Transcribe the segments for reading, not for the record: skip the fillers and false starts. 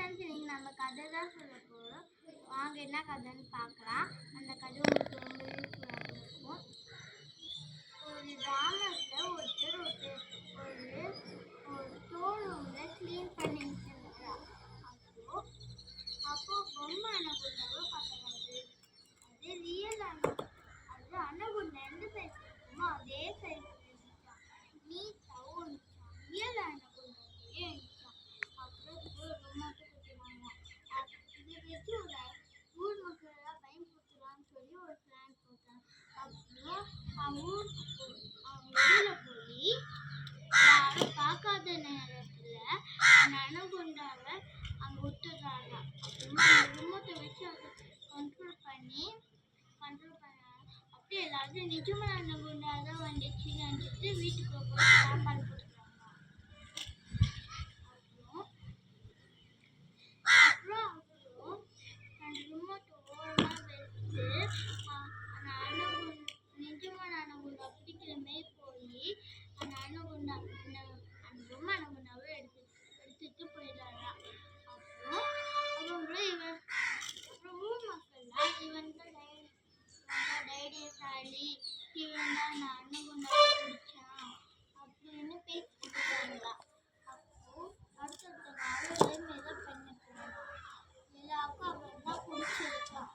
Friends இன்னைக்கு நம்ம கதை தான் சொல்ல போகிறோம். வாங்க என்ன கதைன்னு பார்க்கலாம். அந்த கதை உங்களுக்கு ரொம்ப யூஸ்ஃபுல்லாக இருக்கும். ஒரு கிராமத்தில் ஒருத்தர் ஒரு ஸ்டோர் ரூமில் க்ளீன் பண்ணிட்டு இருக்கிறார். அப்போ பொம்மை அணுகுண்டாவை பார்க்குறாரு. அது ரியல் அது அணுகுண்டா எந்த சைஸ் இருக்குமோ அதே சைஸ் இருந்துச்சான். நீட்டாகவும் இருந்துச்சான். ரியல் அணுகுண்டாவே இருந்துச்சான். அப்புறம் ரொம்ப கொடுத்துருவாங்க. இதை வச்சு ஒரு ஊர் மக்களெல்லாம் பயன்படுத்தலாம்னு சொல்லி ஒரு பிளான் போட்டாங்க. அப்புறம் அவங்க வெளியில் போய் யாரும் பார்க்காத நேரத்தில் அந்த அணுகுண்டாவை அங்கே விட்டுறாங்க. அப்புறமா அந்த ரிமோட்டை வச்சு அதை கண்ட்ரோல் பண்ணாங்க. அப்படியே எல்லாரும் நிஜமான அணுகுண்டா தான் வந்துச்சுன்னு நினச்சிட்டு வீட்டுக்கு போய் சாப்பாடு போட்டுருக்காங்க. அப்புறம் அந்த ரிமோட்டை ஓரமாக வச்சு அந்த நிஜமான அணுகுண்டா பிடிக்கிற மாரி போய் அந்த அணுகுண்டா அந்த பொம்மை அணுகுண்டாவை எடுத்துட்டு போயிடுறாங்க. அப்புறம் ஊர் மக்கள்லாம் இவன் தான் தைரியசாலி, இவன் தான் அந்த அணுகுண்டாவை பிடிச்சான் அப்படின்னு பேசிட்டு இருக்காங்களா. அப்போ அடுத்த நாள் அதே மாரி தான் பண்ணிருக்காங்க. எல்லாருக்கும் அவன் தான் பிடிச்சிருக்கான்.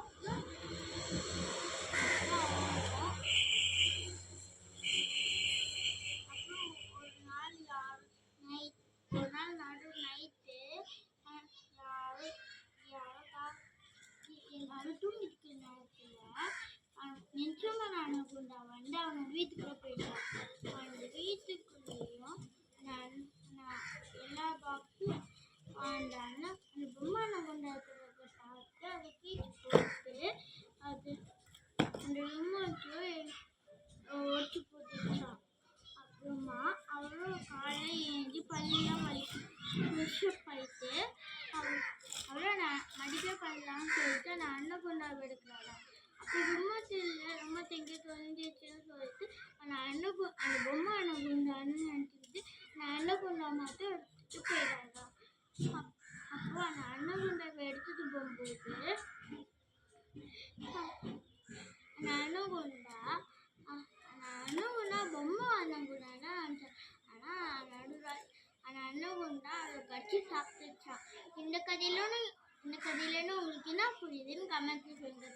அப்புறம் ஒரு நாள் நடு நைட்டு எல்லாரும் தூங்கிட்டு நேரத்தில் நிஜமான அணுகுண்டா வந்து அவங்க வீட்டுக்குள்ளே போயிட்டான். அந்த வீட்டுக்குள்ளேயும் எல்லா பாக்ஸும் அந்த பொம்மை அணுகுண்டா இருக்கிறத பார்த்து அதை தூக்கி போட்டு அது அந்த ரிமோட்டும் ஒட்டி போட்டுச்சான். அப்புறமா அவரும் காலையில் ஏஞ்சி பள்ளியெல்லாம் ஃப்ரெஷ்அப் ஆகிட்டு அவரும் மடிக்க பண்ணலான்னு சொல்லிட்டு அந்த அணுகுண்டாவை எடுக்கிறாராம். அப்போ ரிமோட் எங்கே தொலைஞ்சிச்சுன்னு சொல்லிட்டு அந்த பொம்மை அணுகுண்டான்னு நினச்சிக்கிட்டு அந்த அணுகுண்டா மட்டும் எடுத்துகிட்டு போயிடாராம். அப்போ அந்த அணுகுண்டாவை எடுத்துகிட்டு போகும்போது அந்த அணுகுண்டா பொம்மை அணுகுண்டானா ஆனால் அந்த அணுகுண்டா அதை கட்சி சாப்பிட்டுச்சான். இந்த கதையிலன்னு உங்களுக்கு என்ன புரியுதுன்னு கமெண்ட்ல சொல்லுங்க.